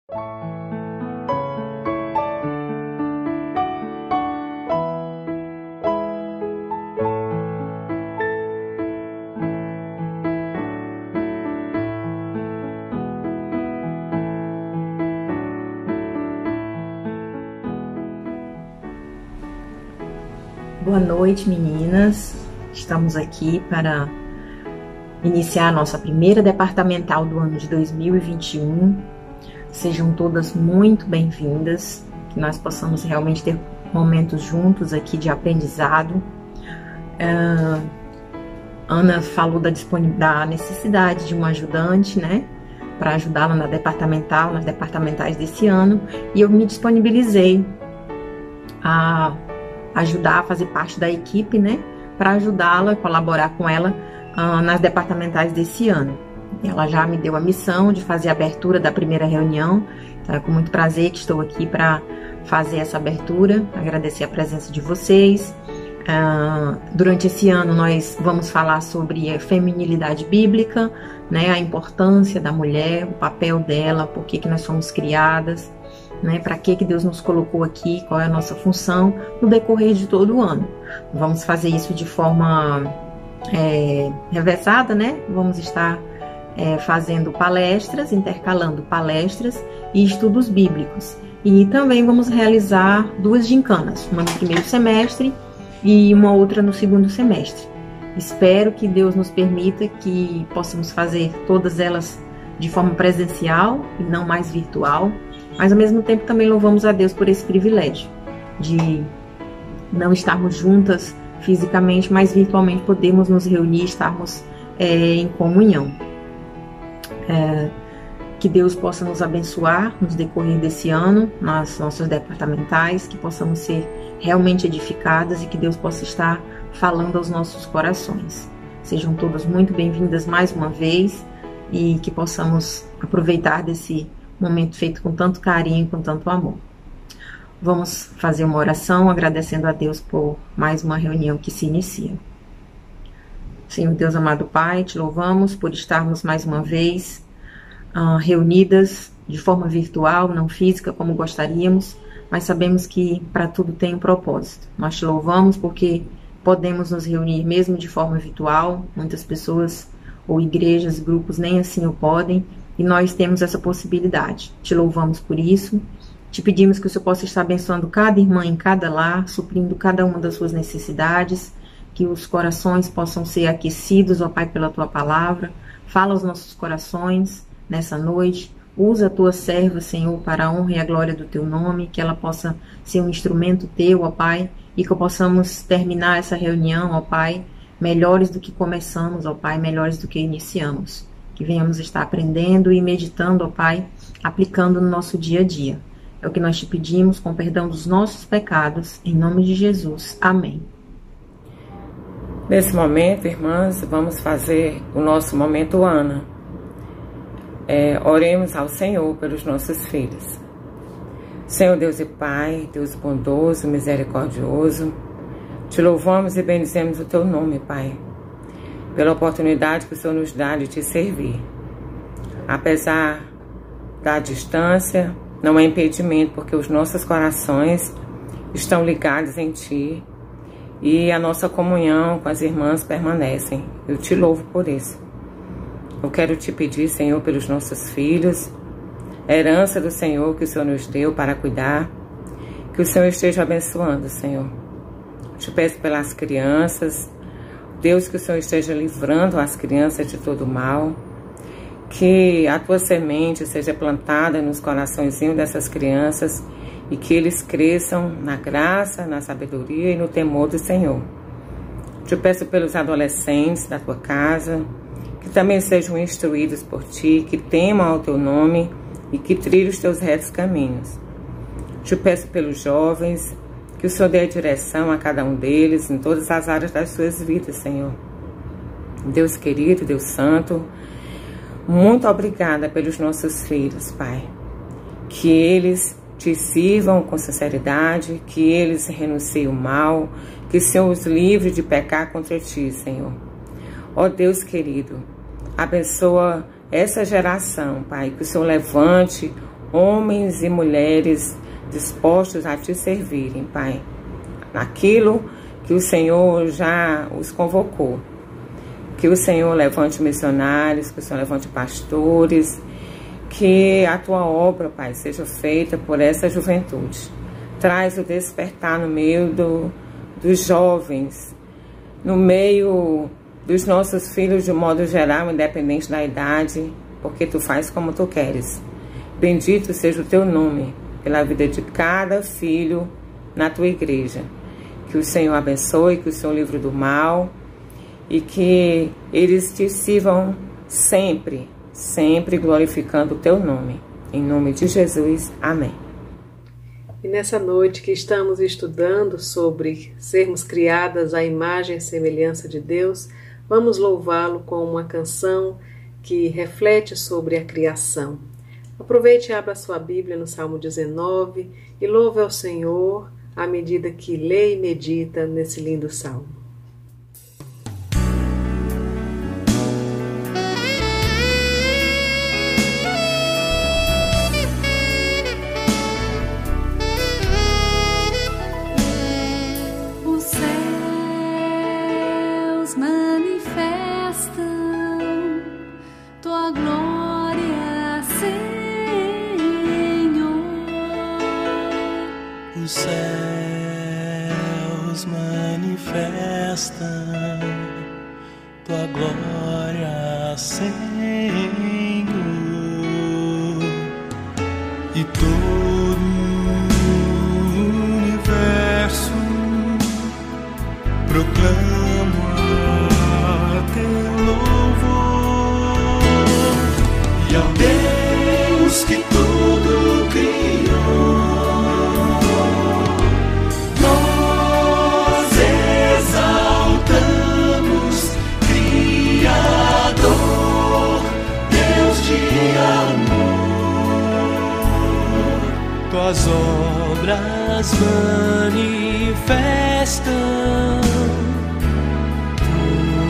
Boa noite, meninas. Estamos aqui para iniciar a nossa primeira departamental do ano de 2021. Sejam todas muito bem-vindas, que nós possamos realmente ter momentos juntos aqui de aprendizado. Ana falou da necessidade de um ajudante, né, para ajudá-la nas departamentais desse ano, e eu me disponibilizei a ajudar a fazer parte da equipe, né, para ajudá-la, colaborar com ela nas departamentais desse ano. Ela já me deu a missão de fazer a abertura da primeira reunião, então é com muito prazer que estou aqui para fazer essa abertura, agradecer a presença de vocês. Durante esse ano nós vamos falar sobre a feminilidade bíblica, né, a importância da mulher, o papel dela, por que nós somos criadas, né, para que Deus nos colocou aqui, qual é a nossa função no decorrer de todo o ano. Vamos fazer isso de forma revezada, né? Vamos estar fazendo palestras, intercalando palestras e estudos bíblicos. E também vamos realizar 2 gincanas, uma no primeiro semestre e uma outra no segundo semestre. Espero que Deus nos permita que possamos fazer todas elas de forma presencial e não mais virtual, mas ao mesmo tempo também louvamos a Deus por esse privilégio de não estarmos juntas fisicamente, mas virtualmente podemos nos reunir, estarmos em comunhão. Que Deus possa nos abençoar no decorrer desse ano, nas nossas departamentais, que possamos ser realmente edificadas e que Deus possa estar falando aos nossos corações. Sejam todas muito bem-vindas mais uma vez e que possamos aproveitar desse momento feito com tanto carinho, com tanto amor. Vamos fazer uma oração agradecendo a Deus por mais uma reunião que se inicia. Senhor Deus amado Pai, te louvamos por estarmos mais uma vez reunidas de forma virtual, não física como gostaríamos, mas sabemos que para tudo tem um propósito. Nós te louvamos porque podemos nos reunir mesmo de forma virtual, muitas pessoas ou igrejas, grupos nem assim o podem, e nós temos essa possibilidade. Te louvamos por isso, te pedimos que o Senhor possa estar abençoando cada irmã em cada lar, suprindo cada uma das suas necessidades, que os corações possam ser aquecidos, ó Pai, pela Tua Palavra. Fala aos nossos corações nessa noite, usa a Tua serva, Senhor, para a honra e a glória do Teu nome, que ela possa ser um instrumento Teu, ó Pai, e que possamos terminar essa reunião, ó Pai, melhores do que começamos, ó Pai, melhores do que iniciamos. Que venhamos estar aprendendo e meditando, ó Pai, aplicando no nosso dia a dia. É o que nós te pedimos, com perdão dos nossos pecados, em nome de Jesus. Amém. Nesse momento, irmãs, vamos fazer o nosso momento Ana. Oremos ao Senhor pelos nossos filhos. Senhor Deus e Pai, Deus bondoso, misericordioso, te louvamos e bendizemos o Teu nome, Pai, pela oportunidade que o Senhor nos dá de te servir. Apesar da distância, não é impedimento, porque os nossos corações estão ligados em Ti e a nossa comunhão com as irmãs permanecem. Eu te louvo por isso. Eu quero te pedir, Senhor, pelos nossos filhos, a herança do Senhor que o Senhor nos deu para cuidar, que o Senhor esteja abençoando, Senhor. Te peço pelas crianças, Deus, que o Senhor esteja livrando as crianças de todo mal, que a Tua semente seja plantada nos coraçõezinhos dessas crianças e que eles cresçam na graça, na sabedoria e no temor do Senhor. Te peço pelos adolescentes da Tua casa, que também sejam instruídos por Ti, que temam ao Teu nome e que trilhem os Teus retos caminhos. Te peço pelos jovens, que o Senhor dê a direção a cada um deles em todas as áreas das suas vidas, Senhor. Deus querido, Deus santo, muito obrigada pelos nossos filhos, Pai. Que eles Te sirvam com sinceridade, que eles renunciem o mal, que o Senhor os livre de pecar contra Ti, Senhor. Ó Deus querido, abençoa essa geração, Pai, que o Senhor levante homens e mulheres dispostos a te servirem, Pai, naquilo que o Senhor já os convocou. Que o Senhor levante missionários, que o Senhor levante pastores, que a tua obra, Pai, seja feita por essa juventude. Traz o despertar no meio dos jovens, no meio dos nossos filhos de modo geral, independente da idade, porque tu faz como tu queres. Bendito seja o teu nome pela vida de cada filho na tua igreja. Que o Senhor abençoe, que o Senhor livre do mal e que eles te sirvam sempre, sempre glorificando o teu nome. Em nome de Jesus, amém. E nessa noite que estamos estudando sobre sermos criadas à imagem e semelhança de Deus, vamos louvá-lo com uma canção que reflete sobre a criação. Aproveite e abra sua Bíblia no Salmo 19 e louve ao Senhor à medida que lê e medita nesse lindo salmo. Os céus manifestam tua glória, Senhor. Os céus manifestam tua glória, Senhor, e todo o universo proclama teu louvor, e ao Deus que tudo criou tuas obras manifestam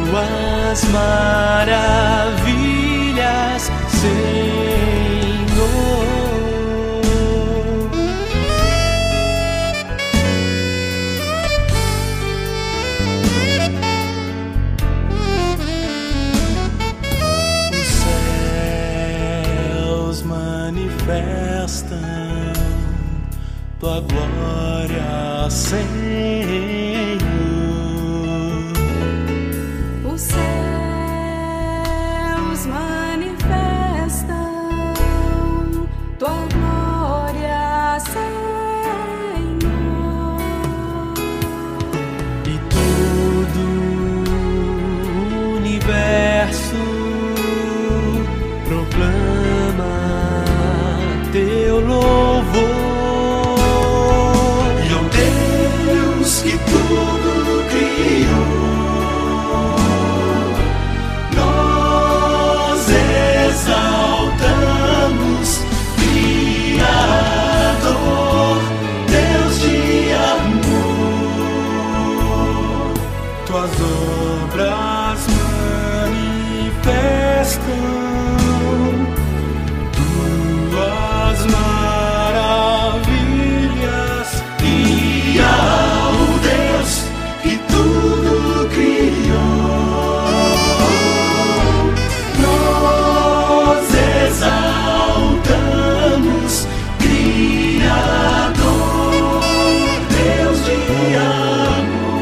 tuas maravilhas, Senhor. Os céus manifestam tua glória, Senhor. Os céus manifestam tua glória, Senhor. E todo o universo proclama teu louvor. Que tudo criou, nós exaltamos, Criador, Deus de amor. Tuas obras manifestam tuas maravilhas, e que tudo criou, nós exaltamos, Criador, Deus de amor.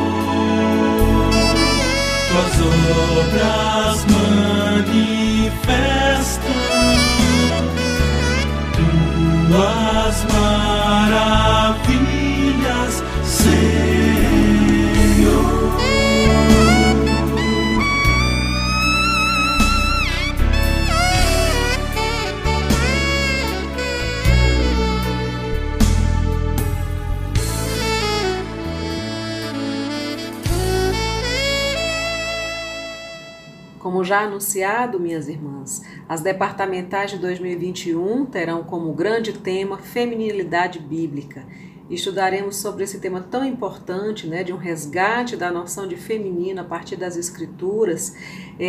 Tuas obras manifestam tuas maravilhas, Senhor. Como já anunciado, minhas irmãs, as departamentais de 2021 terão como grande tema feminilidade bíblica. Estudaremos sobre esse tema tão importante, de um resgate da noção de feminino a partir das escrituras,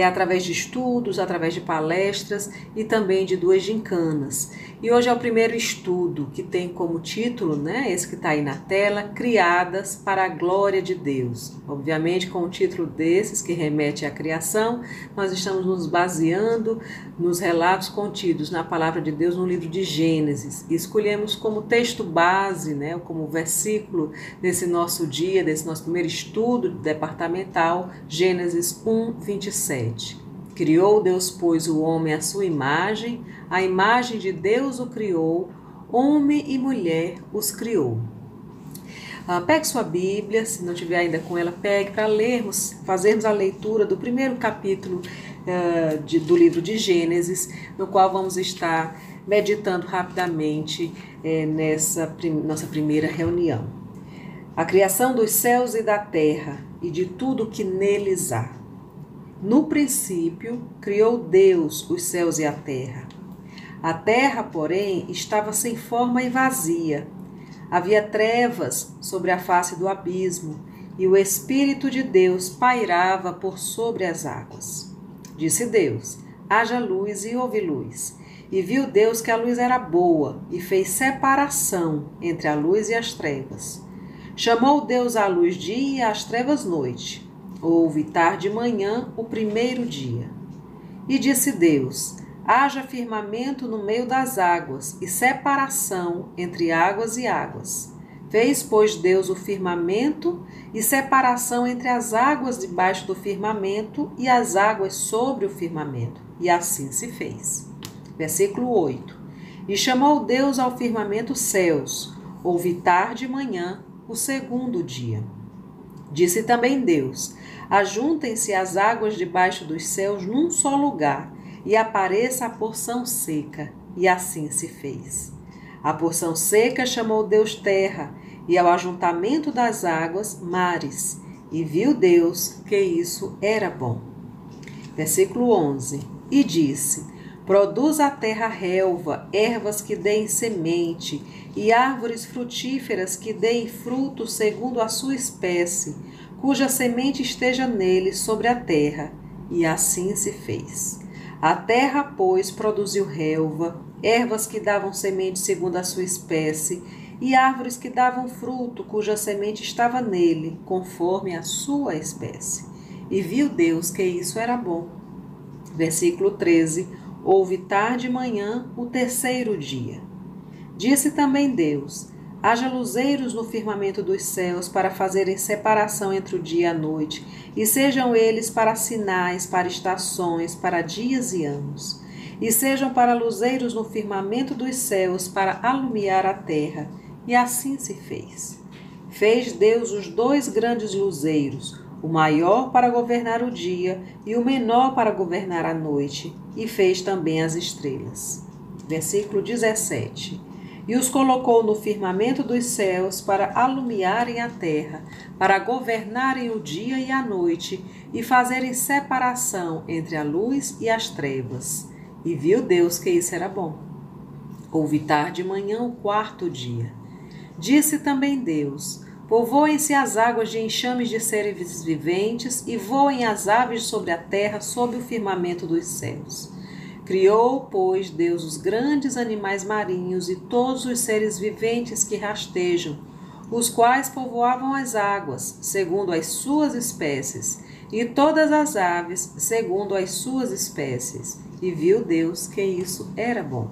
através de estudos, através de palestras e também de 2 gincanas. E hoje é o primeiro estudo que tem como título, né, esse que está aí na tela, Criadas para a Glória de Deus. Obviamente, com o título desses, que remete à criação, nós estamos nos baseando nos relatos contidos na Palavra de Deus no livro de Gênesis. E escolhemos como texto base, né, como versículo desse nosso dia, desse nosso primeiro estudo departamental, Gênesis 1, 27. Criou Deus, pois, o homem à sua imagem, a imagem de Deus o criou, homem e mulher os criou. Pegue sua Bíblia, se não tiver ainda com ela, pegue para lermos, fazermos a leitura do primeiro capítulo do livro de Gênesis, no qual vamos estar meditando rapidamente nessa nossa primeira reunião. A criação dos céus e da terra e de tudo que neles há. No princípio, criou Deus os céus e a terra. A terra, porém, estava sem forma e vazia. Havia trevas sobre a face do abismo, e o Espírito de Deus pairava por sobre as águas. Disse Deus: haja luz, e houve luz. E viu Deus que a luz era boa, e fez separação entre a luz e as trevas. Chamou Deus a luz dia e às trevas noite. Houve tarde e manhã o primeiro dia. E disse Deus: haja firmamento no meio das águas e separação entre águas e águas. Fez, pois, Deus o firmamento e separação entre as águas debaixo do firmamento e as águas sobre o firmamento. E assim se fez. Versículo 8. E chamou Deus ao firmamento céus. Houve tarde e manhã o segundo dia. Disse também Deus: ajuntem-se as águas debaixo dos céus num só lugar, e apareça a porção seca. E assim se fez. A porção seca chamou Deus terra, e ao ajuntamento das águas, mares. E viu Deus que isso era bom. Versículo 11. E disse: produz a terra relva, ervas que deem semente, e árvores frutíferas que deem fruto segundo a sua espécie, cuja semente esteja nele sobre a terra. E assim se fez. A terra, pois, produziu relva, ervas que davam semente segundo a sua espécie, e árvores que davam fruto, cuja semente estava nele, conforme a sua espécie. E viu Deus que isso era bom. Versículo 13. Houve tarde e manhã o terceiro dia. Disse também Deus: haja luzeiros no firmamento dos céus para fazerem separação entre o dia e a noite, e sejam eles para sinais, para estações, para dias e anos. E sejam para luzeiros no firmamento dos céus para alumiar a terra. E assim se fez. Fez Deus os dois grandes luzeiros, o maior para governar o dia e o menor para governar a noite, e fez também as estrelas. Versículo 17. E os colocou no firmamento dos céus para alumiarem a terra, para governarem o dia e a noite, e fazerem separação entre a luz e as trevas. E viu Deus que isso era bom. Houve tarde e manhã o quarto dia. Disse também Deus: povoem-se as águas de enxames de seres viventes, e voem as aves sobre a terra, sob o firmamento dos céus. Criou, pois, Deus os grandes animais marinhos e todos os seres viventes que rastejam, os quais povoavam as águas, segundo as suas espécies, e todas as aves, segundo as suas espécies. E viu Deus que isso era bom.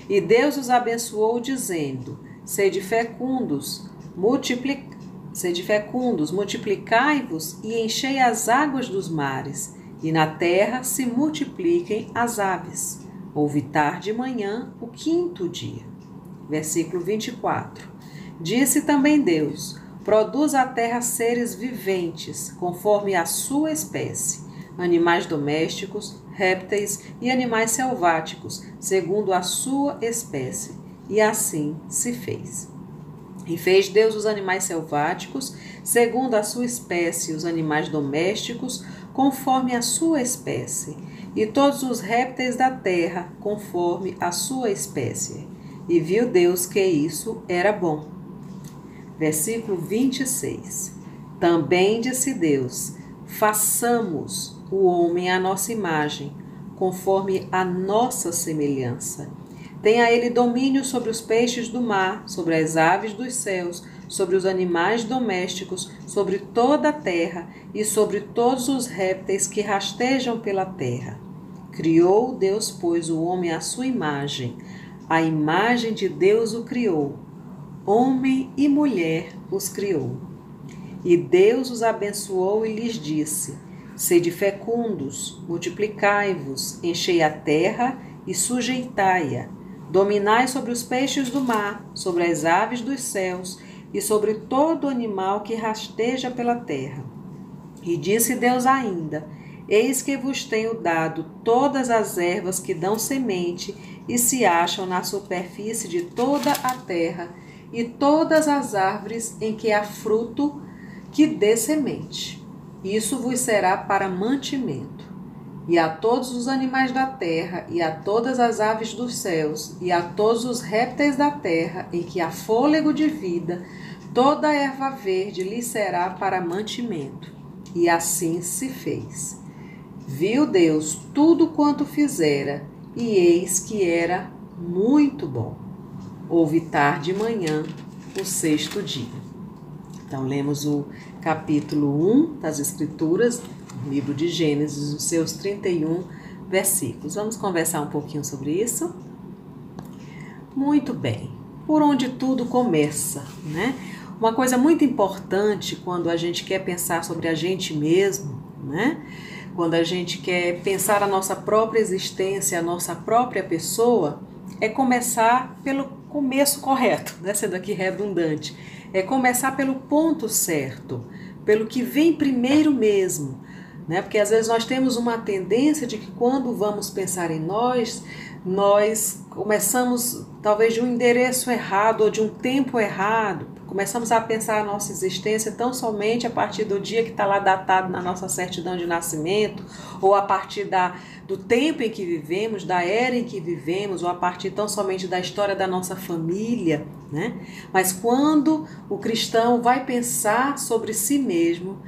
E Deus os abençoou, dizendo: sede fecundos, multiplicai-vos e enchei as águas dos mares, e na terra se multipliquem as aves. Houve tarde e manhã o quinto dia. Versículo 24. Disse também Deus: produz a terra seres viventes, conforme a sua espécie, animais domésticos, répteis e animais selváticos, segundo a sua espécie. E assim se fez. E fez Deus os animais selváticos, segundo a sua espécie, os animais domésticos, conforme a sua espécie, e todos os répteis da terra, conforme a sua espécie. E viu Deus que isso era bom. Versículo 26. Também disse Deus: façamos o homem à nossa imagem, conforme a nossa semelhança. Tenha ele domínio sobre os peixes do mar, sobre as aves dos céus, sobre os animais domésticos, sobre toda a terra e sobre todos os répteis que rastejam pela terra. Criou Deus, pois, o homem à sua imagem. A imagem de Deus o criou. Homem e mulher os criou. E Deus os abençoou e lhes disse: Sede fecundos, multiplicai-vos, enchei a terra e sujeitai-a. Dominai sobre os peixes do mar, sobre as aves dos céus e sobre todo animal que rasteja pela terra. E disse Deus ainda: Eis que vos tenho dado todas as ervas que dão semente e se acham na superfície de toda a terra, e todas as árvores em que há fruto que dê semente. Isso vos será para mantimento. E a todos os animais da terra, e a todas as aves dos céus, e a todos os répteis da terra, em que há fôlego de vida, toda a erva verde lhe será para mantimento. E assim se fez. Viu Deus tudo quanto fizera, e eis que era muito bom. Houve tarde e manhã, o sexto dia. Então, lemos o capítulo 1 das Escrituras, livro de Gênesis, os seus 31 versículos. Vamos conversar um pouquinho sobre isso? Muito bem. Por onde tudo começa, né? Uma coisa muito importante quando a gente quer pensar sobre a gente mesmo, né? Quando a gente quer pensar a nossa própria existência, a nossa própria pessoa, é começar pelo começo correto, né? Sendo aqui redundante. É começar pelo ponto certo, pelo que vem primeiro mesmo, né? Porque às vezes nós temos uma tendência de que quando vamos pensar em nós começamos talvez de um endereço errado ou de um tempo errado. Começamos a pensar a nossa existência tão somente a partir do dia que está lá datado na nossa certidão de nascimento, ou a partir do tempo em que vivemos, da era em que vivemos, ou a partir tão somente da história da nossa família, né? Mas quando o cristão vai pensar sobre si mesmo,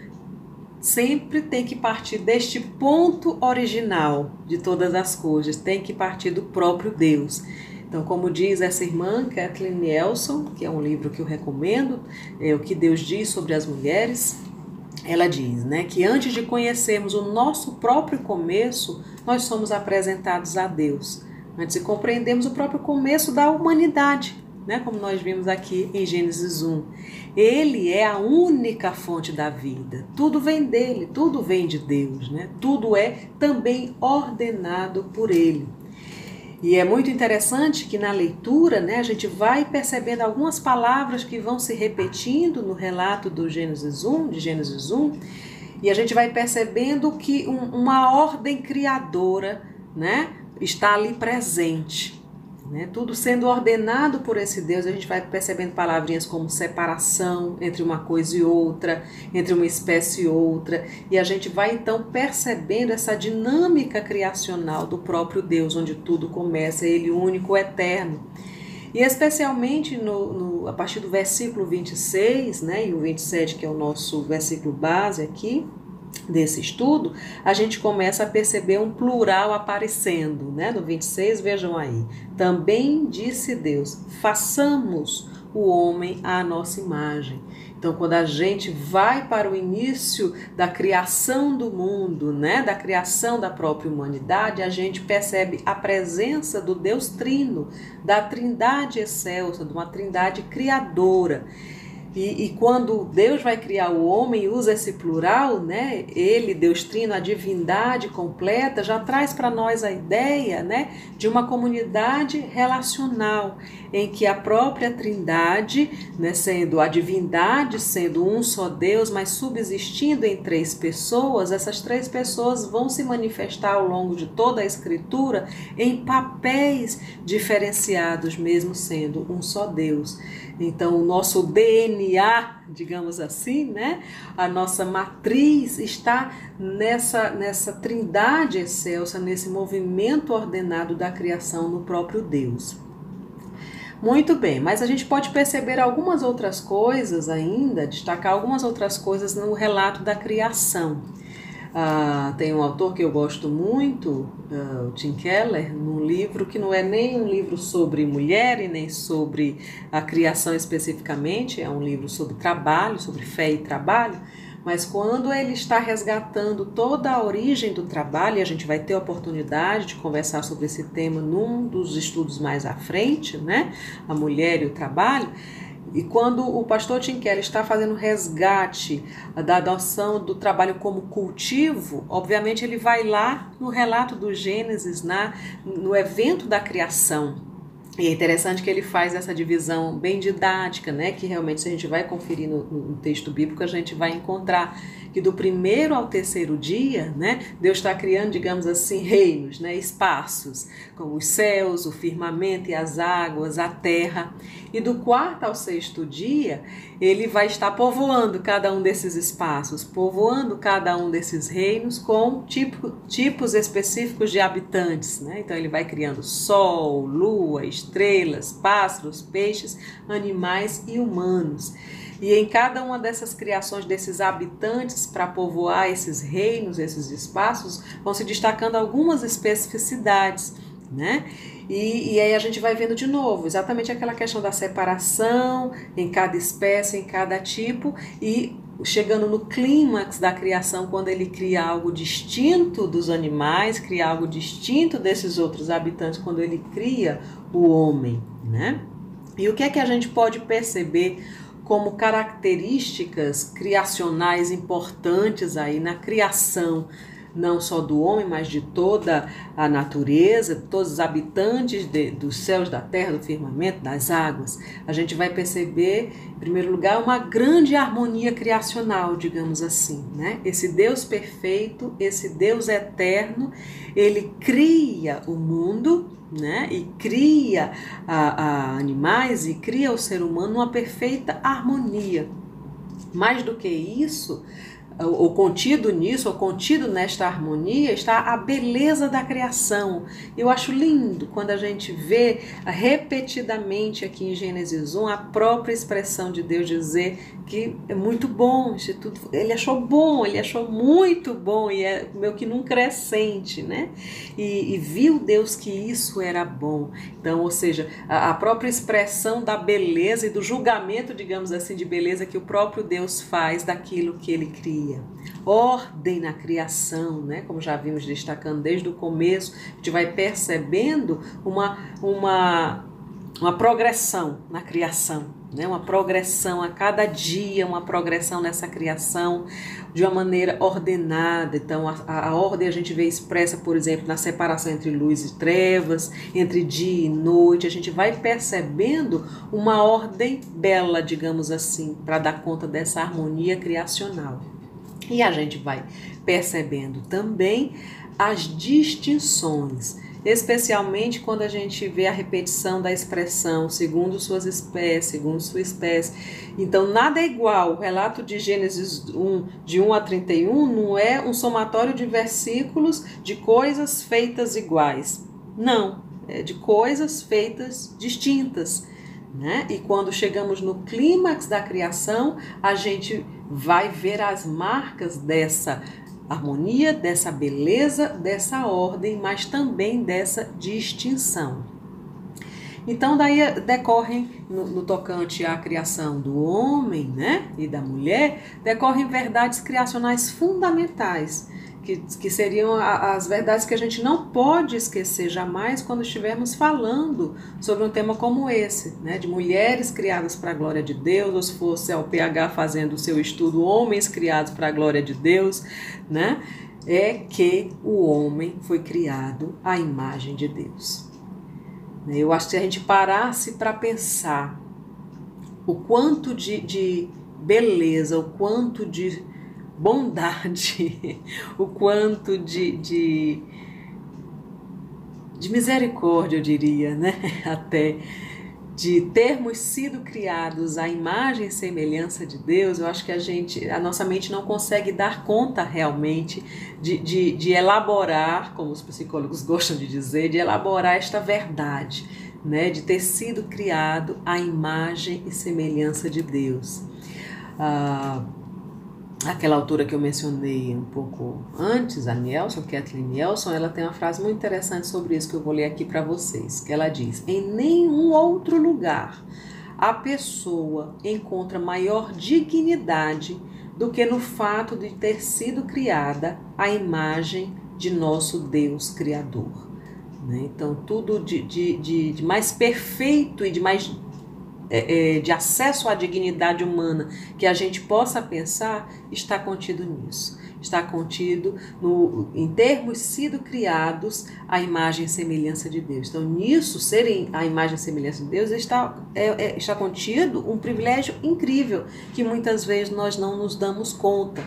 sempre tem que partir deste ponto original de todas as coisas, tem que partir do próprio Deus. Então, como diz essa irmã, Kathleen Nelson, que é um livro que eu recomendo, é O que Deus diz sobre as mulheres, ela diz, né, que antes de conhecermos o nosso próprio começo, nós somos apresentados a Deus. Antes de compreendermos o próprio começo da humanidade, né, como nós vimos aqui em Gênesis 1. Ele é a única fonte da vida. Tudo vem dele, tudo vem de Deus, né? Tudo é também ordenado por ele. E é muito interessante que na leitura, né, a gente vai percebendo algumas palavras que vão se repetindo no relato de Gênesis 1, e a gente vai percebendo que uma ordem criadora, né, está ali presente. Né? Tudo sendo ordenado por esse Deus, a gente vai percebendo palavrinhas como separação entre uma coisa e outra, entre uma espécie e outra, e a gente vai então percebendo essa dinâmica criacional do próprio Deus, onde tudo começa, ele único, eterno. E especialmente a partir do versículo 26, né, e o 27, que é o nosso versículo base aqui, desse estudo, a gente começa a perceber um plural aparecendo, né? No 26, vejam aí. Também disse Deus, façamos o homem à nossa imagem. Então, quando a gente vai para o início da criação do mundo, né? Da criação da própria humanidade, a gente percebe a presença do Deus Trino, da Trindade excelsa, de uma Trindade criadora. E quando Deus vai criar o homem e usa esse plural, né, ele, Deus Trino, a divindade completa, já traz para nós a ideia, né, de uma comunidade relacional, em que a própria Trindade, né, sendo a divindade, sendo um só Deus, mas subsistindo em três pessoas, essas três pessoas vão se manifestar ao longo de toda a Escritura em papéis diferenciados, mesmo sendo um só Deus. Então, o nosso DNA, digamos assim, né? A nossa matriz está nessa trindade excelsa, nesse movimento ordenado da criação no próprio Deus. Muito bem, mas a gente pode perceber algumas outras coisas ainda, destacar algumas outras coisas no relato da criação. Tem um autor que eu gosto muito, o Tim Keller, num livro que não é nem um livro sobre mulher e nem sobre a criação especificamente, é um livro sobre trabalho, sobre fé e trabalho, mas quando ele está resgatando toda a origem do trabalho, e a gente vai ter a oportunidade de conversar sobre esse tema num dos estudos mais à frente, né? A mulher e o trabalho. E quando o pastor Tim Keller está fazendo resgate da adoção do trabalho como cultivo, obviamente ele vai lá no relato do Gênesis, no evento da criação. E é interessante que ele faz essa divisão bem didática, né? Que realmente, se a gente vai conferir no texto bíblico, a gente vai encontrar que do primeiro ao terceiro dia, né, Deus está criando, digamos assim, reinos, né, espaços, como os céus, o firmamento e as águas, a terra. E do quarto ao sexto dia, ele vai estar povoando cada um desses espaços, povoando cada um desses reinos com tipos específicos de habitantes, né? Então ele vai criando sol, lua, estrelas, pássaros, peixes, animais e humanos. E em cada uma dessas criações, desses habitantes para povoar esses reinos, esses espaços, vão se destacando algumas especificidades, né? E aí a gente vai vendo de novo exatamente aquela questão da separação em cada espécie, em cada tipo, e chegando no clímax da criação, quando ele cria algo distinto dos animais, cria algo distinto desses outros habitantes, quando ele cria o homem, né? E o que é que a gente pode perceber como características criacionais importantes aí na criação, não só do homem, mas de toda a natureza, todos os habitantes dos céus, da terra, do firmamento, das águas? A gente vai perceber, em primeiro lugar, uma grande harmonia criacional, digamos assim, né? Esse Deus perfeito, esse Deus eterno, ele cria o mundo, né? E cria animais e cria o ser humano numa perfeita harmonia. Mais do que isso, o contido nisso, o contido nesta harmonia, está a beleza da criação. Eu acho lindo quando a gente vê repetidamente aqui em Gênesis 1 a própria expressão de Deus dizer que é muito bom isso tudo. Ele achou bom, ele achou muito bom, e é meio que num crescente, né? E viu Deus que isso era bom. Então, ou seja, a própria expressão da beleza e do julgamento, digamos assim, de beleza que o próprio Deus faz daquilo que ele cria. Ordem na criação, né? Como já vimos destacando desde o começo, a gente vai percebendo uma progressão na criação, né? Uma progressão a cada dia, uma progressão nessa criação de uma maneira ordenada. Então a ordem a gente vê expressa, por exemplo, na separação entre luz e trevas, entre dia e noite. A gente vai percebendo uma ordem bela, digamos assim, para dar conta dessa harmonia criacional. E a gente vai percebendo também as distinções, especialmente quando a gente vê a repetição da expressão segundo suas espécies, segundo sua espécie. Então, nada é igual. O relato de Gênesis 1, de 1 a 31, não é um somatório de versículos de coisas feitas iguais. Não, é de coisas feitas distintas, né? E quando chegamos no clímax da criação, a gente vai ver as marcas dessa harmonia, dessa beleza, dessa ordem, mas também dessa distinção. Então, daí decorrem, no tocante à criação do homem, né, e da mulher, decorrem verdades criacionais fundamentais, que seriam as verdades que a gente não pode esquecer jamais quando estivermos falando sobre um tema como esse, né, de mulheres criadas para a glória de Deus, ou se fosse ao PH fazendo o seu estudo, homens criados para a glória de Deus, né, é que o homem foi criado à imagem de Deus. Eu acho que se a gente parasse para pensar o quanto de beleza, o quanto de bondade, o quanto de misericórdia, eu diria, né? Até de termos sido criados à imagem e semelhança de Deus, eu acho que a nossa mente não consegue dar conta realmente de elaborar, como os psicólogos gostam de dizer, de elaborar esta verdade, né? De ter sido criado à imagem e semelhança de Deus. aquela autora que eu mencionei um pouco antes, a Nelson, Kathleen Nelson, ela tem uma frase muito interessante sobre isso que eu vou ler aqui para vocês, que ela diz: em nenhum outro lugar a pessoa encontra maior dignidade do que no fato de ter sido criada à imagem de nosso Deus Criador. Então, tudo de mais perfeito e de mais de acesso à dignidade humana que a gente possa pensar está contido nisso. Está contido em termos sido criados à imagem e semelhança de Deus. Então, nisso, serem a imagem e semelhança de Deus, está contido um privilégio incrível que muitas vezes nós não nos damos conta.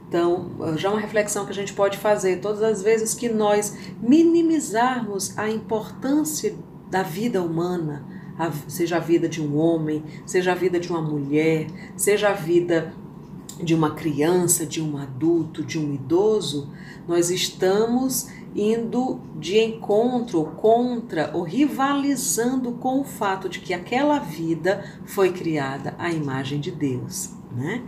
Então, já uma reflexão que a gente pode fazer todas as vezes que nós minimizarmos a importância da vida humana, seja a vida de um homem, seja a vida de uma mulher, seja a vida de uma criança, de um adulto, de um idoso, nós estamos indo de encontro contra ou rivalizando com o fato de que aquela vida foi criada à imagem de Deus, né?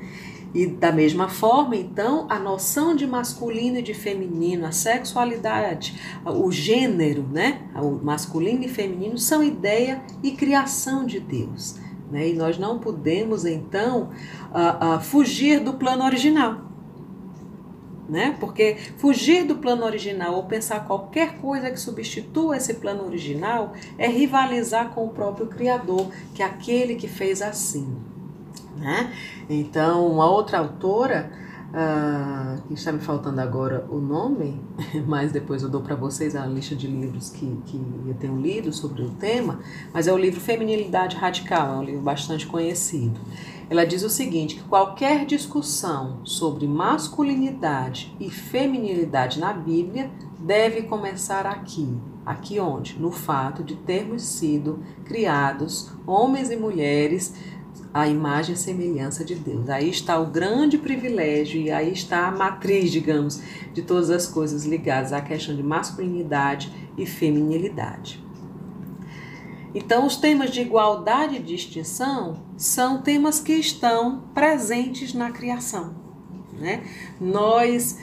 E da mesma forma, então, a noção de masculino e de feminino, a sexualidade, o gênero, né? O masculino e feminino são ideia e criação de Deus, né? E nós não podemos, então, fugir do plano original, né? Porque fugir do plano original ou pensar qualquer coisa que substitua esse plano original é rivalizar com o próprio Criador, que é aquele que fez assim, né? Então, uma outra autora, que está me faltando agora o nome, mas depois eu dou para vocês a lista de livros que eu tenho lido sobre o tema, mas é o livro Feminilidade Radical, é um livro bastante conhecido. Ela diz o seguinte, que qualquer discussão sobre masculinidade e feminilidade na Bíblia deve começar aqui. Aqui onde? No fato de termos sido criados, homens e mulheres, a imagem e semelhança de Deus. Aí está o grande privilégio e aí está a matriz, digamos, de todas as coisas ligadas à questão de masculinidade e feminilidade. Então, os temas de igualdade e distinção são temas que estão presentes na criação, né? Nós,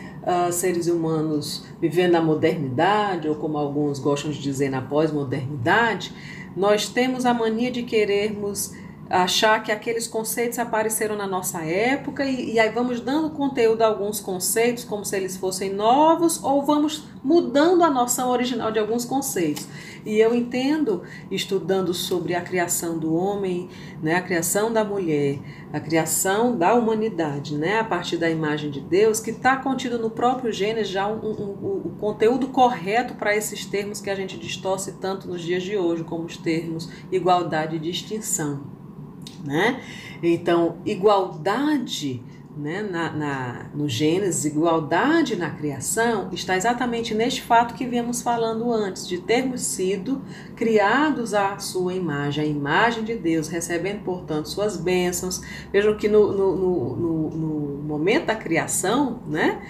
seres humanos, vivendo na modernidade, ou como alguns gostam de dizer, na pós-modernidade, nós temos a mania de querermos achar que aqueles conceitos apareceram na nossa época e aí vamos dando conteúdo a alguns conceitos como se eles fossem novos ou vamos mudando a noção original de alguns conceitos. E eu entendo, estudando sobre a criação do homem, né, a criação da mulher, a criação da humanidade, né, a partir da imagem de Deus, que está contido no próprio Gênesis já o conteúdo correto para esses termos que a gente distorce tanto nos dias de hoje, como os termos igualdade e distinção, né? Então, igualdade, né, no Gênesis, igualdade na criação, está exatamente neste fato que viemos falando antes, de termos sido criados à sua imagem, a imagem de Deus, recebendo, portanto, suas bênçãos. Vejam que no momento da criação, né,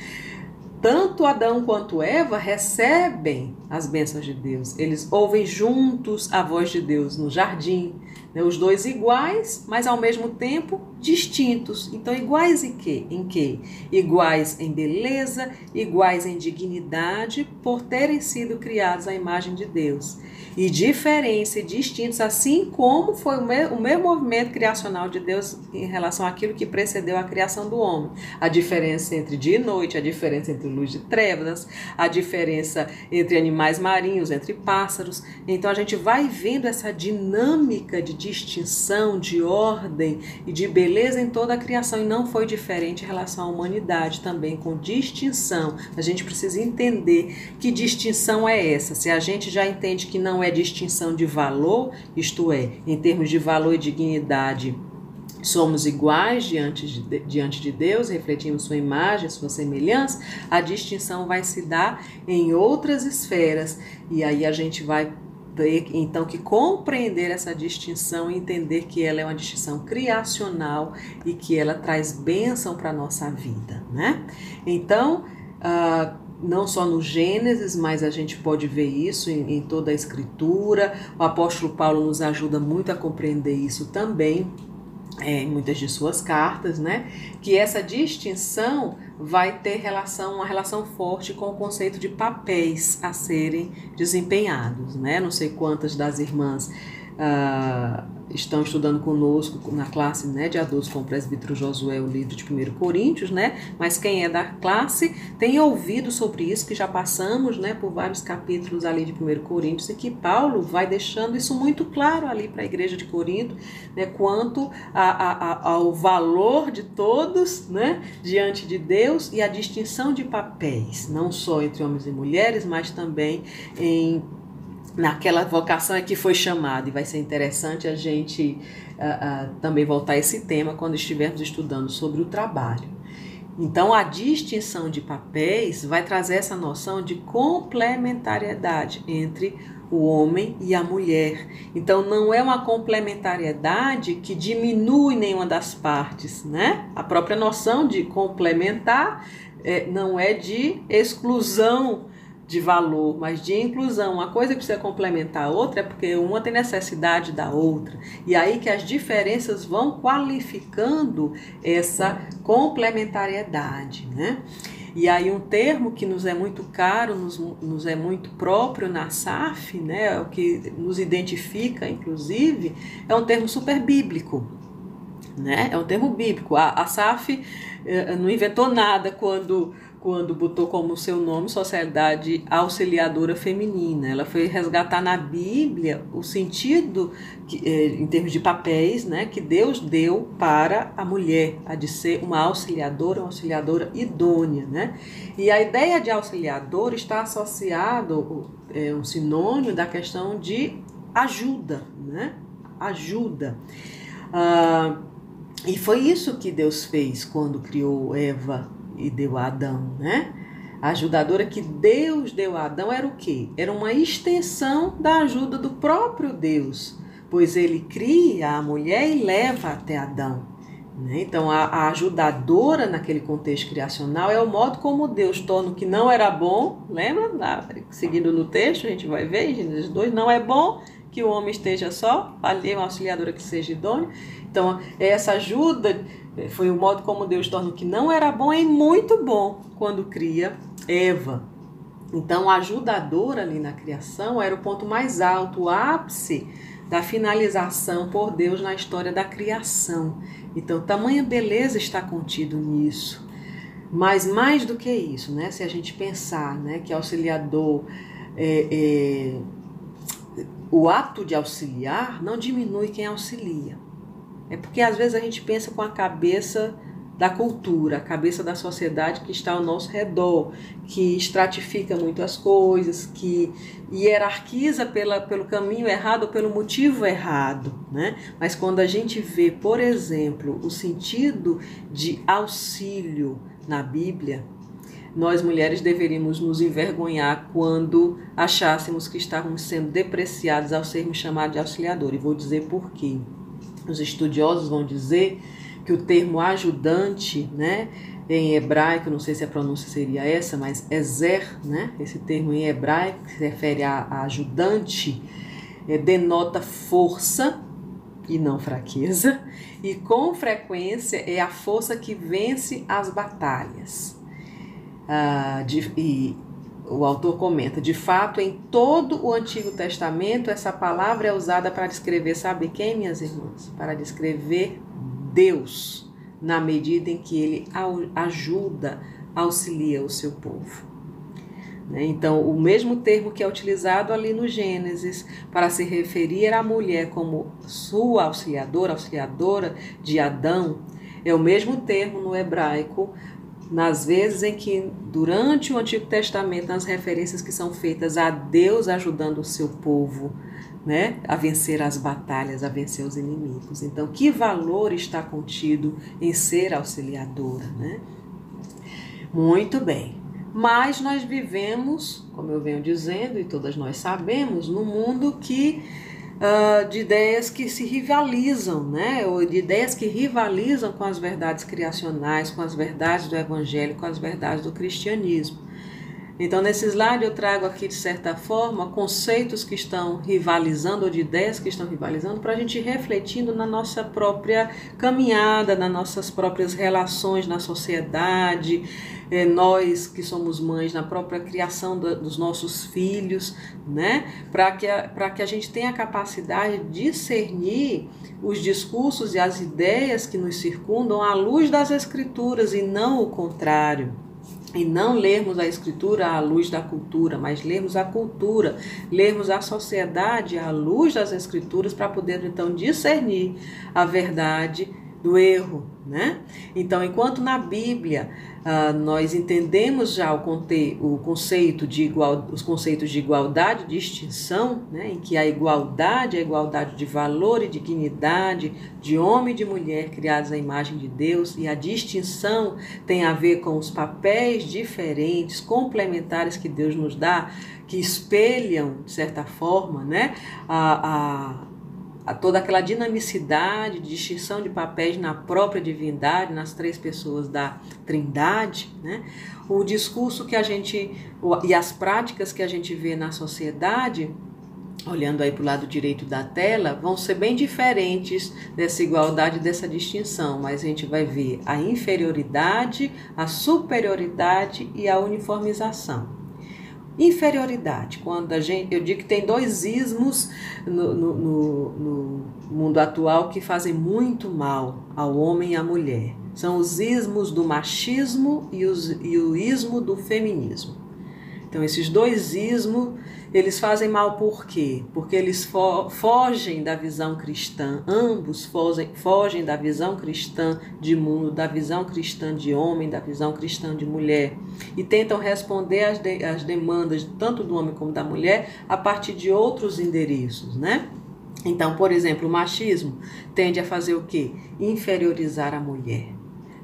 tanto Adão quanto Eva recebem as bênçãos de Deus. Eles ouvem juntos a voz de Deus no jardim, né? Os dois iguais, mas ao mesmo tempo distintos. Então, iguais em quê? Iguais em beleza, iguais em dignidade, por terem sido criados à imagem de Deus. E diferentes e distintos, assim como foi o mesmo movimento criacional de Deus em relação àquilo que precedeu a criação do homem. A diferença entre dia e noite, a diferença entre luz e trevas, a diferença entre animais marinhos, entre pássaros. Então a gente vai vendo essa dinâmica de distinção, de ordem e de beleza em toda a criação. E não foi diferente em relação à humanidade também, com distinção. A gente precisa entender que distinção é essa. Se a gente já entende que não é distinção de valor, isto é, em termos de valor e dignidade, somos iguais diante de Deus, refletimos sua imagem, sua semelhança, a distinção vai se dar em outras esferas. E aí a gente vai ter, então, que compreender essa distinção e entender que ela é uma distinção criacional e que ela traz bênção para a nossa vida, né? Então, não só no Gênesis, mas a gente pode ver isso em toda a Escritura. O apóstolo Paulo nos ajuda muito a compreender isso também. em muitas de suas cartas, né, que essa distinção vai ter uma relação forte com o conceito de papéis a serem desempenhados, né? Não sei quantas das irmãs estão estudando conosco na classe, né, de adultos com o presbítero Josué, o livro de 1 Coríntios, né? Mas quem é da classe tem ouvido sobre isso, que já passamos, né, por vários capítulos ali de 1 Coríntios, e que Paulo vai deixando isso muito claro ali para a igreja de Corinto, né, quanto ao valor de todos, né, diante de Deus, e a distinção de papéis, não só entre homens e mulheres, mas também naquela vocação que foi chamada. E vai ser interessante a gente também voltar a esse tema quando estivermos estudando sobre o trabalho. Então, a distinção de papéis vai trazer essa noção de complementariedade entre o homem e a mulher. Então, não é uma complementariedade que diminui nenhuma das partes, né? A própria noção de complementar não é de exclusão de valor, mas de inclusão. Uma coisa que precisa complementar a outra é porque uma tem necessidade da outra. E aí que as diferenças vão qualificando essa complementariedade, né? E aí um termo que nos é muito caro, nos é muito próprio na SAF, né? O que nos identifica, inclusive, é um termo super bíblico, né? É um termo bíblico. A SAF não inventou nada quando botou como seu nome Sociedade Auxiliadora Feminina. Ela foi resgatar na Bíblia o sentido, em termos de papéis, né, que Deus deu para a mulher, a de ser uma auxiliadora idônea, né? E a ideia de auxiliador está associado, um sinônimo da questão de ajuda, né? Ajuda. E foi isso que Deus fez quando criou Eva e deu a Adão, né? A ajudadora que Deus deu a Adão era o quê? Era uma extensão da ajuda do próprio Deus, pois ele cria a mulher e leva até Adão, né? Então, a ajudadora naquele contexto criacional é o modo como Deus torna o que não era bom, lembra? Seguindo no texto, a gente vai ver, em Gênesis 2, não é bom que o homem esteja só, ali uma auxiliadora que seja idônea. Então, essa ajuda foi o modo como Deus torna o que não era bom em muito bom quando cria Eva. Então, a ajudadora ali na criação era o ponto mais alto, o ápice da finalização por Deus na história da criação. Então, tamanha beleza está contido nisso. Mas mais do que isso, né? Se a gente pensar, né, que auxiliador, o ato de auxiliar não diminui quem auxilia. É porque às vezes a gente pensa com a cabeça da cultura, a cabeça da sociedade que está ao nosso redor, que estratifica muito as coisas, que hierarquiza pelo caminho errado ou pelo motivo errado, né? Mas quando a gente vê, por exemplo, o sentido de auxílio na Bíblia, nós mulheres deveríamos nos envergonhar quando achássemos que estávamos sendo depreciados ao sermos chamados de auxiliador. E vou dizer por quê. Os estudiosos vão dizer que o termo ajudante, né, em hebraico, não sei se a pronúncia seria essa, mas ezer, né, esse termo em hebraico, que se refere a ajudante, denota força e não fraqueza, e com frequência é a força que vence as batalhas. E o autor comenta, de fato, em todo o Antigo Testamento, essa palavra é usada para descrever, sabe quem, minhas irmãs? Para descrever Deus, na medida em que ele ajuda, auxilia o seu povo. Então, o mesmo termo que é utilizado ali no Gênesis para se referir à mulher como sua auxiliadora de Adão, é o mesmo termo no hebraico nas vezes em que, durante o Antigo Testamento, nas referências que são feitas a Deus ajudando o seu povo, né, a vencer as batalhas, a vencer os inimigos. Então, que valor está contido em ser auxiliadora, né? Muito bem. Mas nós vivemos, como eu venho dizendo, e todas nós sabemos, num mundo de ideias que se rivalizam, né? Ou de ideias que rivalizam com as verdades criacionais, com as verdades do Evangelho, com as verdades do cristianismo. Então, nesse slide eu trago aqui, de certa forma, conceitos que estão rivalizando, ou de ideias que estão rivalizando, para a gente ir refletindo na nossa própria caminhada, nas nossas próprias relações na sociedade, nós que somos mães, na própria criação dos nossos filhos, né? Para que a gente tenha a capacidade de discernir os discursos e as ideias que nos circundam à luz das Escrituras e não o contrário. E não lermos a Escritura à luz da cultura, mas lermos a cultura, lermos a sociedade à luz das Escrituras para poder então discernir a verdade do erro, né? Então, enquanto na Bíblia nós entendemos já os conceitos de igualdade e distinção, né? Em que a igualdade é a igualdade de valor e dignidade de homem e de mulher criados à imagem de Deus, e a distinção tem a ver com os papéis diferentes, complementares que Deus nos dá, que espelham, de certa forma, né? Toda aquela dinamicidade, distinção de papéis na própria divindade, nas três pessoas da Trindade, né? O discurso que a gente, e as práticas que a gente vê na sociedade, olhando aí para o lado direito da tela, vão ser bem diferentes dessa igualdade, dessa distinção, mas a gente vai ver a inferioridade, a superioridade e a uniformização. Inferioridade, quando eu digo que tem dois ismos no mundo atual que fazem muito mal ao homem e à mulher. São os ismos do machismo e o ismo do feminismo. Então, esses dois ismos, eles fazem mal por quê? Porque eles fogem da visão cristã, ambos fogem da visão cristã de mundo, da visão cristã de homem, da visão cristã de mulher, e tentam responder às demandas tanto do homem como da mulher a partir de outros endereços, né? Então, por exemplo, o machismo tende a fazer o quê? Inferiorizar a mulher,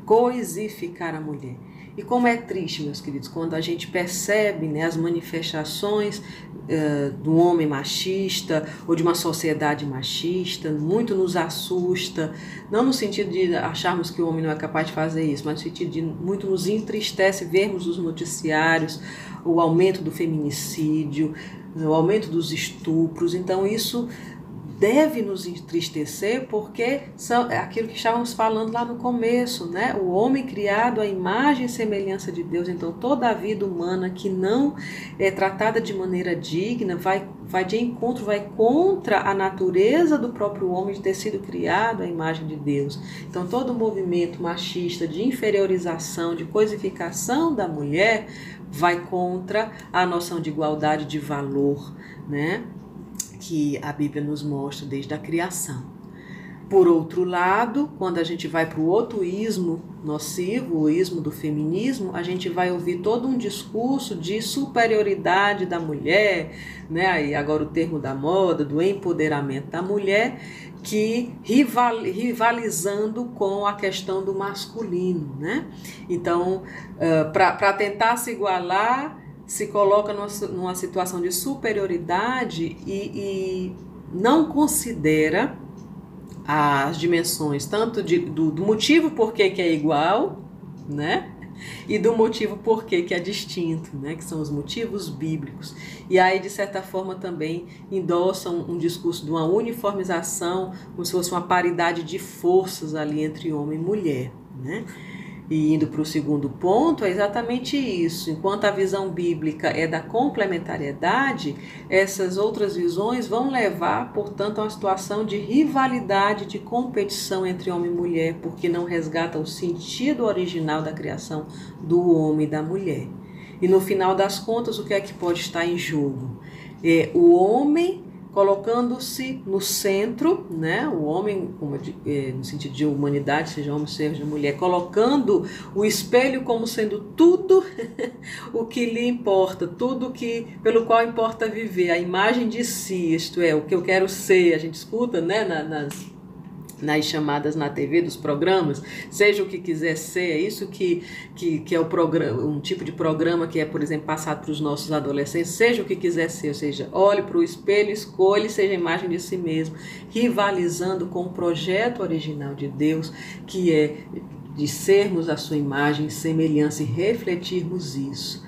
coisificar a mulher. E como é triste, meus queridos, quando a gente percebe, né, as manifestações do homem machista ou de uma sociedade machista, muito nos assusta, não no sentido de acharmos que o homem não é capaz de fazer isso, mas no sentido de muito nos entristece vermos os noticiários, o aumento do feminicídio, o aumento dos estupros. Então isso deve nos entristecer, porque é aquilo que estávamos falando lá no começo, né? O homem criado à imagem e semelhança de Deus. Então toda a vida humana que não é tratada de maneira digna vai de encontro, vai contra a natureza do próprio homem de ter sido criado à imagem de Deus. Então todo o movimento machista de inferiorização, de coisificação da mulher vai contra a noção de igualdade de valor, né? Que a Bíblia nos mostra desde a criação. Por outro lado, quando a gente vai para o outro ismo nocivo, o ismo do feminismo, a gente vai ouvir todo um discurso de superioridade da mulher, né? Aí agora o termo da moda, do empoderamento da mulher, que rivalizando com a questão do masculino, né? Então, para tentar se igualar, se coloca numa situação de superioridade e não considera as dimensões tanto do motivo por que é igual, né? E do motivo por que é distinto, né? Que são os motivos bíblicos. E aí, de certa forma, também endossam um discurso de uma uniformização, como se fosse uma paridade de forças ali entre homem e mulher, né? E indo para o segundo ponto, é exatamente isso. Enquanto a visão bíblica é da complementariedade, essas outras visões vão levar, portanto, a uma situação de rivalidade, de competição entre homem e mulher, porque não resgata o sentido original da criação do homem e da mulher. E no final das contas, o que é que pode estar em jogo? O homem colocando-se no centro, né? O homem, no sentido de humanidade, seja homem, seja mulher, colocando o espelho como sendo tudo o que lhe importa, tudo pelo qual importa viver, a imagem de si, isto é, o que eu quero ser. A gente escuta, né, nas chamadas na TV dos programas, seja o que quiser ser, é isso que é o programa, um tipo de programa que é, por exemplo, passado para os nossos adolescentes, seja o que quiser ser, ou seja, olhe para o espelho, escolha, seja a imagem de si mesmo, rivalizando com o projeto original de Deus, que é de sermos a sua imagem e semelhança e refletirmos isso.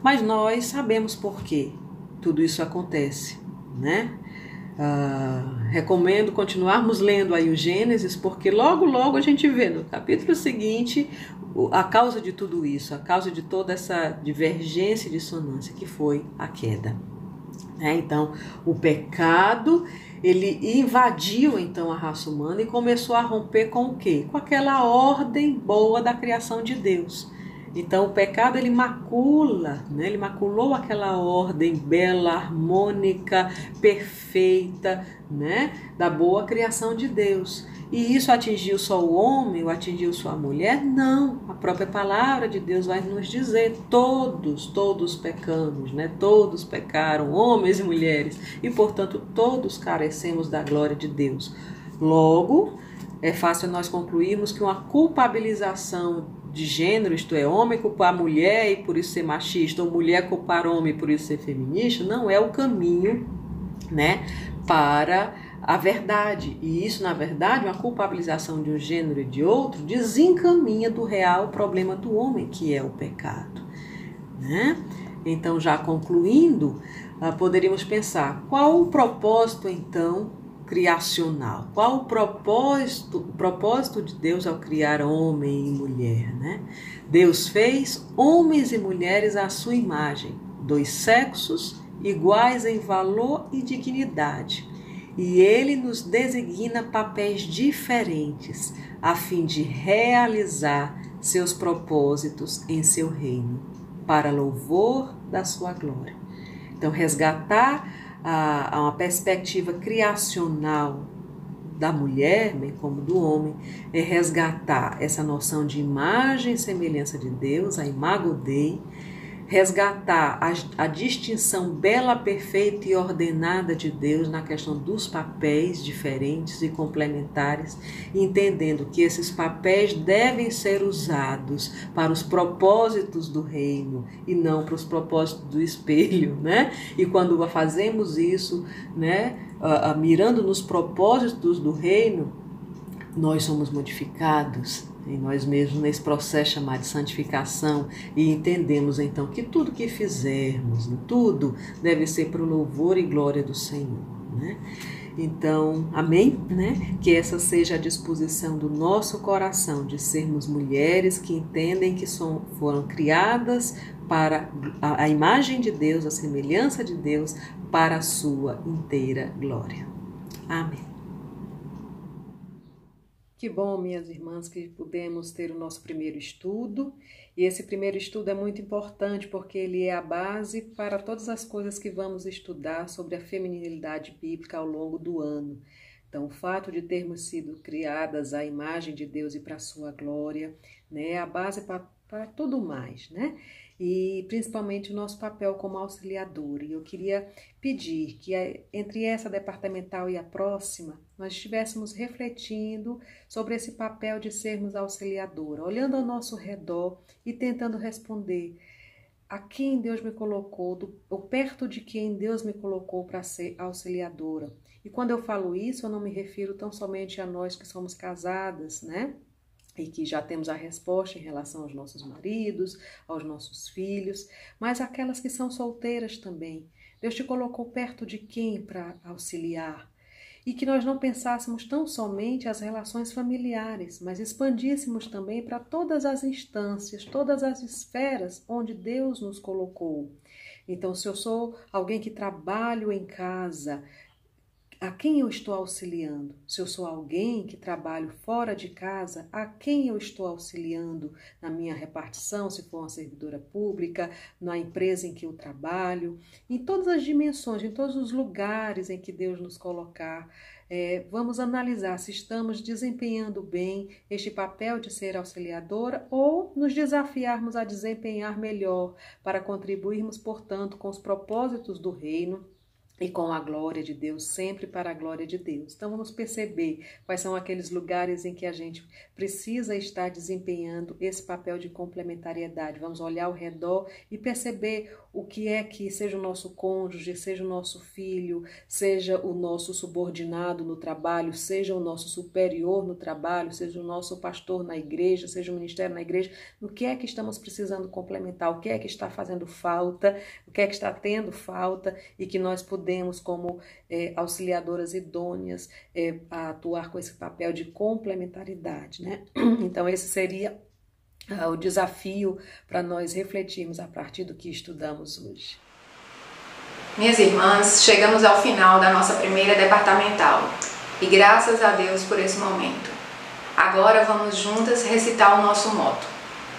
Mas nós sabemos por que tudo isso acontece, né? Recomendo continuarmos lendo aí o Gênesis, porque logo a gente vê no capítulo seguinte a causa de tudo isso, a causa de toda essa divergência e dissonância que foi a queda. Então, o pecado, ele invadiu então a raça humana e começou a romper com o quê? Com aquela ordem boa da criação de Deus. Então, o pecado, ele macula, né? Ele maculou aquela ordem bela, harmônica, perfeita, né? Da boa criação de Deus. E isso atingiu só o homem ou atingiu só a mulher? Não, a própria palavra de Deus vai nos dizer, todos pecamos, né? Todos pecaram, homens e mulheres, e portanto todos carecemos da glória de Deus. Logo, é fácil nós concluirmos que uma culpabilização de gênero, isto é, homem culpar mulher e por isso ser machista, ou mulher culpar homem e por isso ser feminista, não é o caminho, né, para a verdade. E isso, na verdade, uma culpabilização de um gênero e de outro desencaminha do real problema do homem, que é o pecado, né? Então, já concluindo, poderíamos pensar, qual o propósito, então, criacional? Qual o propósito de Deus ao criar homem e mulher, né? Deus fez homens e mulheres à sua imagem, 2 sexos iguais em valor e dignidade. E ele nos designa papéis diferentes a fim de realizar seus propósitos em seu reino, para louvor da sua glória. Então, resgatar uma perspectiva criacional da mulher, bem como do homem, é resgatar essa noção de imagem e semelhança de Deus, a imago Dei, resgatar a distinção bela, perfeita e ordenada de Deus na questão dos papéis diferentes e complementares, entendendo que esses papéis devem ser usados para os propósitos do reino e não para os propósitos do espelho, né? E quando fazemos isso, né, mirando nos propósitos do reino, nós somos modificados em nós mesmos nesse processo chamado de santificação e entendemos então que tudo que fizermos, tudo deve ser para o louvor e glória do Senhor, né? Então, amém? Né? Que essa seja a disposição do nosso coração de sermos mulheres que entendem que foram criadas para a imagem de Deus, a semelhança de Deus, para a sua inteira glória. Amém. Que bom, minhas irmãs, que pudemos ter o nosso primeiro estudo. E esse primeiro estudo é muito importante porque ele é a base para todas as coisas que vamos estudar sobre a feminilidade bíblica ao longo do ano. Então, o fato de termos sido criadas à imagem de Deus e para a sua glória, né, é a base para tudo mais, né? E principalmente o nosso papel como auxiliadora. E eu queria pedir que entre essa departamental e a próxima, nós estivéssemos refletindo sobre esse papel de sermos auxiliadora, olhando ao nosso redor e tentando responder a quem Deus me colocou, ou perto de quem Deus me colocou para ser auxiliadora. E quando eu falo isso, eu não me refiro tão somente a nós que somos casadas, né? E que já temos a resposta em relação aos nossos maridos, aos nossos filhos, mas aquelas que são solteiras também. Deus te colocou perto de quem para auxiliar? E que nós não pensássemos tão somente as relações familiares, mas expandíssemos também para todas as instâncias, todas as esferas onde Deus nos colocou. Então, se eu sou alguém que trabalho em casa, a quem eu estou auxiliando? Se eu sou alguém que trabalho fora de casa, a quem eu estou auxiliando na minha repartição, se for uma servidora pública, na empresa em que eu trabalho, em todas as dimensões, em todos os lugares em que Deus nos colocar, vamos analisar se estamos desempenhando bem este papel de ser auxiliadora ou nos desafiarmos a desempenhar melhor para contribuirmos, portanto, com os propósitos do reino e com a glória de Deus, sempre para a glória de Deus. Então vamos perceber quais são aqueles lugares em que a gente precisa estar desempenhando esse papel de complementariedade. Vamos olhar ao redor e perceber o que é que seja o nosso cônjuge, seja o nosso filho, seja o nosso subordinado no trabalho, seja o nosso superior no trabalho, seja o nosso pastor na igreja, seja o ministério na igreja, no que é que estamos precisando complementar, o que é que está fazendo falta, o que é que está tendo falta e que nós podemos, como auxiliadoras idôneas, atuar com esse papel de complementaridade, né? Então esse seria o desafio para nós refletirmos a partir do que estudamos hoje. Minhas irmãs, chegamos ao final da nossa primeira departamental e graças a Deus por esse momento. Agora vamos juntas recitar o nosso motto: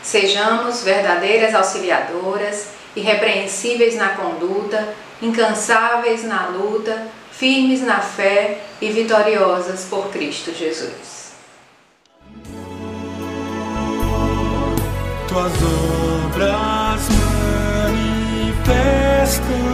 sejamos verdadeiras auxiliadoras, irrepreensíveis na conduta, incansáveis na luta, firmes na fé e vitoriosas por Cristo Jesus. Tuas obras manifestam